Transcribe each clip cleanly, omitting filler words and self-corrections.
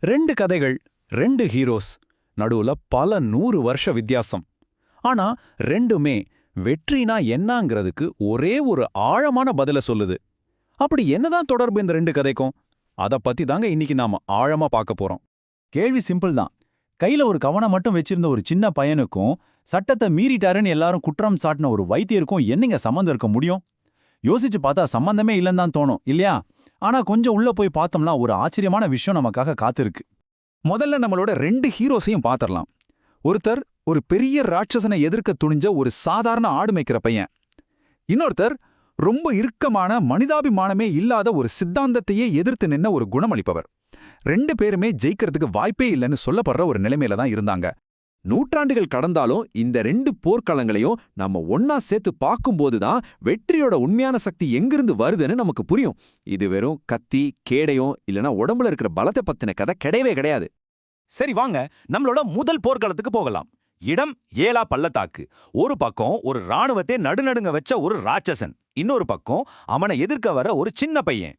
ரெண்டு கதைகள், ரெண்டு ஹீரோஸ், நடுவுல பல 100 வருஷ வித்தியாசம். ஆனா ரெண்டுமே வெற்றினா என்னங்கிறதுக்கு ஒரே ஒரு ஆழமான பதில சொல்லுது. அப்படி என்னதான் தொடர்பு இந்த ரெண்டு கதைக்கும்? அத பத்தி தாங்க இன்னைக்கு நாம ஆழமா பார்க்க போறோம். கேள்வி சிம்பிள் தான். கையில ஒரு கவனம் மட்டும் வச்சிருந்த ஒரு சின்ன பையனுக்கும் சட்டத்தை மீறிட்டாருன்னு எல்லாரும் குற்றம் சாட்டின ஒரு வைத்தியருக்கும் என்னங்க சம்மந்தம் இருக்க முடியும்? யோசிச்சு பார்த்தா சம்பந்தமே இல்லைன்னு தான் தோணும், இல்லையா? ஆனா கொஞ்சம் உள்ள போய் பார்த்தோம்னா ஒரு ஆச்சரியமான விஷயம் நமக்காக காத்திருக்கு. முதல்ல நம்மளோட ரெண்டு ஹீரோஸையும் பாத்திரலாம். ஒருத்தர் ஒரு பெரிய ராட்சசனை எதிர்க்க துணிஞ்ச ஒரு சாதாரண ஆடு மேய்க்கிற பையன். இன்னொருத்தர் ரொம்ப இறுக்கமான மனிதாபிமானமே இல்லாத ஒரு சித்தாந்தத்தையே எதிர்த்து நின்ன ஒரு குணமளிப்பவர். ரெண்டு பேருமே ஜெயிக்கிறதுக்கு வாய்ப்பே இல்லைன்னு சொல்லப்படுற ஒரு நிலைமையில தான் இருந்தாங்க. நூற்றாண்டுகள் கடந்தாலும் இந்த ரெண்டு போர்க்களங்களையும் நம்ம ஒன்னா சேர்த்து பார்க்கும்போது தான் வெற்றியோட உண்மையான சக்தி எங்கிருந்து வருதுன்னு நமக்கு புரியும். இது வெறும் கத்தி கேடையும் இல்லனா உடம்புல இருக்கிற பலத்தை பத்தின கதை கிடையவே கிடையாது. சரி வாங்க, நம்மளோட முதல் போர்க்களத்துக்கு போகலாம். இடம் ஏலா பள்ளத்தாக்கு. ஒரு பக்கம் ஒரு ராணுவத்தை நடுநடுங்க வச்ச ஒரு ராட்சசன், இன்னொரு பக்கம் அவனை எதிர்க்க வர ஒரு சின்ன பையன்.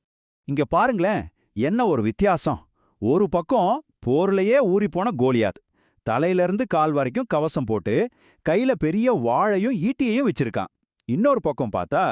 இங்க பாருங்களேன், என்ன ஒரு வித்தியாசம். ஒரு பக்கம் போர்லயே ஊறிப்போன கோலியாத், தலையிலிருந்து கால் வரைக்கும் கவசம் போட்டு கையில பெரிய வாழையும் ஈட்டியையும் வச்சிருக்கான். இன்னொரு பக்கம் பார்த்தா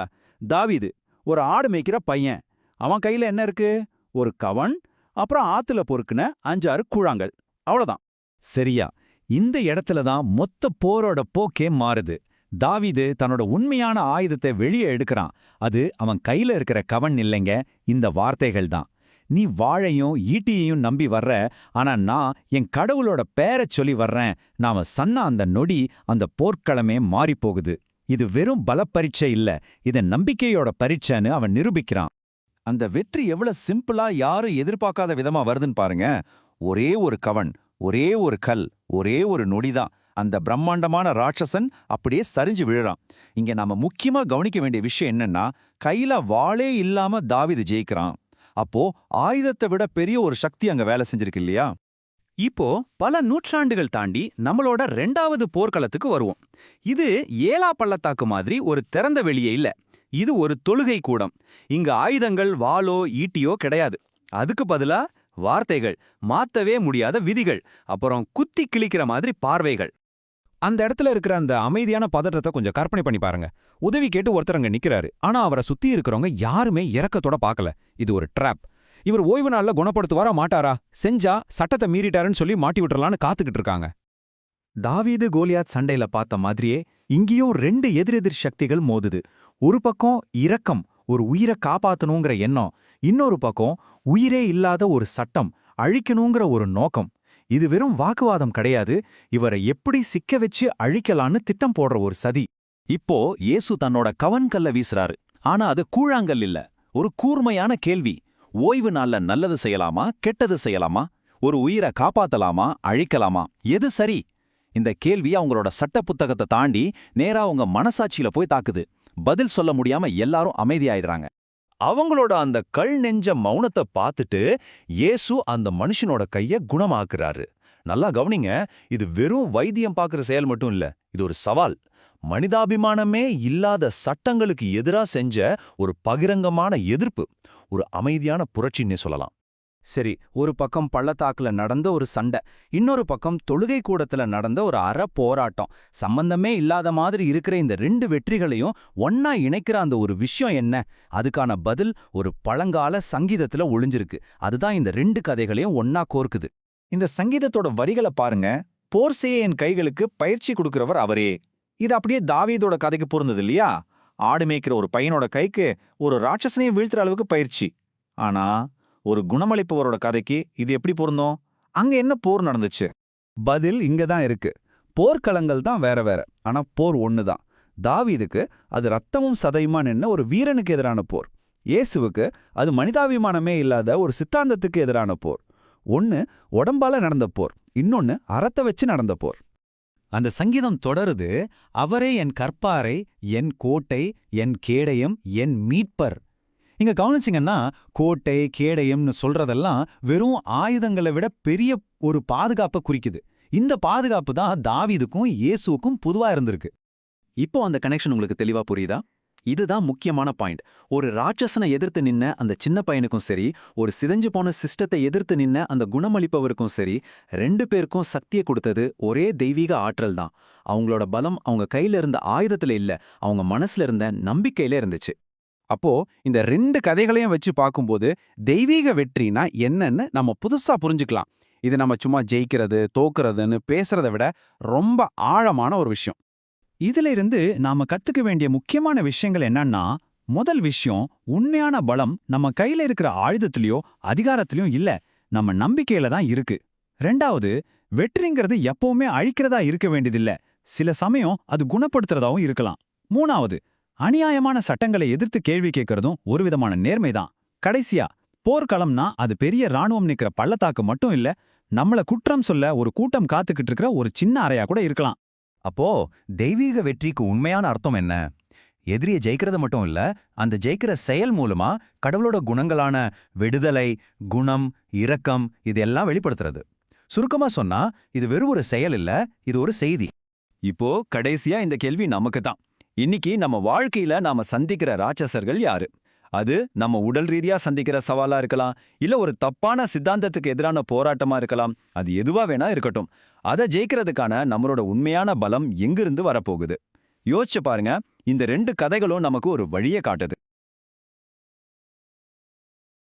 தாவீது, ஒரு ஆடு மேய்க்கிற பையன். அவன் கையில என்ன இருக்கு? ஒரு கவன், அப்புறம் ஆத்துல பொறுக்குன 5-6 கூழாங்கல், அவ்வளவுதான். சரியா, இந்த இடத்துல தான் மொத்த போரோட போக்கே மாறுது. தாவீது தன்னோட உண்மையான ஆயுதத்தை வெளியே எடுக்கிறான். அது அவன் கையில இருக்கிற கவன் இல்லைங்க, இந்த வார்த்தைகள் தான். நீ வாழையும் ஈட்டியையும் நம்பி வர்ற, ஆனா நான் என் கடவுளோட பேரைச் சொல்லி வர்றேன். நாம சொன்ன அந்த நொடி அந்த போர்க்களமே மாறிப்போகுது. இது வெறும் பலப்பரீட்சை இல்ல, இது நம்பிக்கையோட பரீட்சைன்னு அவன் நிரூபிக்கிறான். அந்த வெற்றி எவ்வளவு சிம்பிளா யாரும் எதிர்பார்க்காத விதமா வருதுன்னு பாருங்க. ஒரே ஒரு கவன், ஒரே ஒரு கல், ஒரே ஒரு நொடிதான் அந்த பிரம்மாண்டமான ராட்சசன் அப்படியே சரிஞ்சு விழுறான். இங்க நாம முக்கியமா கவனிக்க வேண்டிய விஷயம் என்னன்னா, கையில வாளே இல்லாம தாவீது ஜெயிக்கிறான். அப்போ ஆயுதத்தை விட பெரிய ஒரு சக்தி அங்க வேலை செஞ்சிருக்கு இல்லையா? இப்போ பல நூற்றாண்டுகள் தாண்டி நம்மளோட 2வது போர்க்களத்துக்கு வருவோம். இது ஏலா பள்ளத்தாக்கு மாதிரி ஒரு திறந்த வெளியே இல்ல, இது ஒரு தொழுகை கூடம். இங்க ஆயுதங்கள் வாளோ ஈட்டியோ கிடையாது. அதுக்கு பதிலா வார்த்தைகள், மாத்தவே முடியாத விதிகள், அப்புறம் குத்தி கிழிக்கிற மாதிரி பார்வைகள். அந்த இடத்துல இருக்கிற அந்த அமைதியான பதற்றத்தை கொஞ்சம் கற்பனை பண்ணி பாருங்க. உதவி கேட்டு ஒருத்தர் அங்க நிக்கிறாரு, ஆனா அவரை சுத்தி இருக்கிறவங்க யாருமே இரக்கத்தோட பார்க்கல. இது ஒரு ட்ராப். இவர் ஓய்வு நாள்ல குணப்படுத்துவாரா மாட்டாரா? செஞ்சா சட்டத்தை மீறிட்டாருன்னு சொல்லி மாட்டி விட்டுறலான்னு காத்துக்கிட்டு இருக்காங்க. தாவீது கோலியாத் சண்டையில பார்த்த மாதிரியே இங்கேயும் 2 எதிரெதிர் சக்திகள் மோதுது. ஒரு பக்கம் இரக்கம், ஒரு உயிரை காப்பாத்தணுங்கிற எண்ணம். இன்னொரு பக்கம் உயிரே இல்லாத ஒரு சட்டம், அழிக்கணுங்கிற ஒரு நோக்கம். இது வெறும் வாக்குவாதம் கிடையாது, இவரை எப்படி சிக்க வச்சு அழிக்கலான்னு திட்டம் போடுற ஒரு சதி. இப்போ இயேசு தன்னோட கவன்கல்ல வீசுறாரு. ஆனா அது கூழாங்கல் இல்ல, ஒரு கூர்மையான கேள்வி. ஓய்வு நாள்ல நல்லது செய்யலாமா, கெட்டது செய்யலாமா? ஒரு உயிரை காப்பாத்தலாமா, அழிக்கலாமா? எது சரி? இந்த கேள்வி அவங்களோட சட்ட புத்தகத்தை தாண்டி நேரா அவங்க மனசாட்சியில போய் தாக்குது. பதில் சொல்ல முடியாம எல்லாரும் அமைதியாயிடுறாங்க. அவங்களோட அந்த கல் நெஞ்ச மௌனத்தை பார்த்துட்டு இயேசு அந்த மனுஷனோட கைய குணமாக்குறாரு. நல்லா கவனிங்க, இது வெறும் வைத்தியம் பார்க்குற செயல் மட்டும் இல்ல, இது ஒரு சவால். மனிதாபிமானமே இல்லாத சட்டங்களுக்கு எதிரா செஞ்ச ஒரு பகிரங்கமான எதிர்ப்பு, ஒரு அமைதியான புரட்சின்னே சொல்லலாம். சரி, ஒரு பக்கம் பள்ளத்தாக்குல நடந்த ஒரு சண்டை, இன்னொரு பக்கம் தொழுகை கூடத்துல நடந்த ஒரு போராட்டம். சம்பந்தமே இல்லாத மாதிரி இருக்கிற இந்த 2 வெற்றிகளையும் ஒன்னா இணைக்கிற அந்த ஒரு விஷயம் என்ன? அதுக்கான பதில் ஒரு பழங்கால சங்கீதத்துல ஒளிஞ்சிருக்கு. அதுதான் இந்த 2 கதைகளையும் ஒன்னா கோர்க்குது. இந்த சங்கீதத்தோட வரிகளை பாருங்க. போர் செய்ய என் கைகளுக்கு பயிற்சி கொடுக்கிறவர் அவரே. இது அப்படியே தாவீதோட கதைக்கு பொருந்தது இல்லையா? ஆடு மேய்க்கிற ஒரு பையனோட கைக்கு ஒரு ராட்சசனையும் வீழ்த்துற அளவுக்கு பயிற்சி. ஆனா ஒரு குணமளிப்பவரோட கதைக்கு இது எப்படி பொருந்தோம்? அங்க என்ன போர் நடந்துச்சு? பதில் இங்க தான் இருக்கு. போர்க்களங்கள் தான் வேற வேற, ஆனா போர் ஒண்ணுதான். தாவீதுக்கு அது ரத்தமும் சதையுமா நின்ன ஒரு வீரனுக்கு எதிரான போர். இயேசுவுக்கு அது மனிதாபிமானமே இல்லாத ஒரு சித்தாந்தத்துக்கு எதிரான போர். ஒன்னு உடம்பால நடந்த போர், இன்னொன்னு அறத்தை வச்சு நடந்த போர். அந்த சங்கீதம் தொடருது, அவரே என் கற்பாரை, என் கோட்டை, என் கேடயம், என் மீட்பர். இங்க கவனிச்சிங்கன்னா கோட்டை கேடயம்னு சொல்றதெல்லாம் வெறும் ஆயுதங்களை விட பெரிய ஒரு பாதுகாப்பை குறிக்குது. இந்த பாதுகாப்பு தான் தாவீதுக்கும் இயேசுவுக்கும் பொதுவா இருந்திருக்கு. இப்போ அந்த கனெக்ஷன் உங்களுக்கு தெளிவா புரியுதா? இதுதான் முக்கியமான பாயிண்ட். ஒரு ராட்சசனை எதிர்த்து நின்ன அந்த சின்ன பையனுக்கும் சரி, ஒரு சிதைஞ்சு போன சிஸ்டத்தை எதிர்த்து நின்ன அந்த குணமளிப்பவருக்கும் சரி, 2 பேருக்கும் சக்தியை கொடுத்தது ஒரே தெய்வீக ஆற்றல் தான். அவங்களோட பலம் அவங்க கையில இருந்த ஆயுதத்துல இல்ல, அவங்க மனசுல இருந்த நம்பிக்கையில இருந்துச்சு. அப்போ இந்த 2 கதைகளையும் வச்சு பார்க்கும்போது தெய்வீக வெற்றினா என்னன்னு நம்ம புதுசா புரிஞ்சுக்கலாம். இது நம்ம சும்மா ஜெயிக்கிறது, தோக்குறதுன்னு பேசுறதை விட ரொம்ப ஆழமான ஒரு விஷயம். இதுல இருந்து நாம கத்துக்க வேண்டிய முக்கியமான விஷயங்கள் என்னன்னா, முதல் விஷயம், உண்மையான பலம் நம்ம கையில இருக்கிற ஆயுதத்திலயோ அதிகாரத்திலயும் இல்ல, நம்ம நம்பிக்கையில தான் இருக்கு. 2வது, வெற்றிங்கிறது எப்பவுமே அழிக்கிறதா இருக்க வேண்டியதில்ல, சில சமயம் அது குணப்படுத்துறதாவும் இருக்கலாம். 3வது, அநியாயமான சட்டங்களை எதிர்த்து கேள்வி கேட்கறதும் ஒரு விதமான நேர்மைதான். கடைசியா, போர்க்களம்னா அது பெரிய ராணுவம் நிக்கிற பள்ளத்தாக்கு மட்டும் இல்ல, நம்மள குற்றம் சொல்ல ஒரு கூட்டம் காத்துக்கிட்டு இருக்கிற ஒரு சின்ன அறையா கூட இருக்கலாம். அப்போ தெய்வீக வெற்றிக்கு உண்மையான அர்த்தம் என்ன? எதிரியை ஜெயிக்கிறது மட்டும் இல்ல, அந்த ஜெயிக்கிற செயல் மூலமா கடவுளோட குணங்களான விடுதலை, குணம், இரக்கம் இதெல்லாம் வெளிப்படுத்துறது. சுருக்கமா சொன்னா இது வெறும் ஒரு செயல் இல்ல, இது ஒரு செய்தி. இப்போ கடைசியா இந்த கேள்வி நமக்கு தான். இன்னைக்கு நம்ம வாழ்க்கையில நாம சந்திக்கிற ராட்சசர்கள் யாரு? அது நம்ம உடல் ரீதியா சந்திக்கிற சவாலா இருக்கலாம், இல்ல ஒரு தப்பான சித்தாந்தத்துக்கு எதிரான போராட்டமா இருக்கலாம். அது எதுவா வேணா இருக்கட்டும். அதை ஜெயிக்கிறதுக்கான நம்மளோட உண்மையான பலம் எங்கிருந்து வரப்போகுது? யோசிச்சு பாருங்க. இந்த 2 கதைகளும் நமக்கு ஒரு வழியை காட்டுது.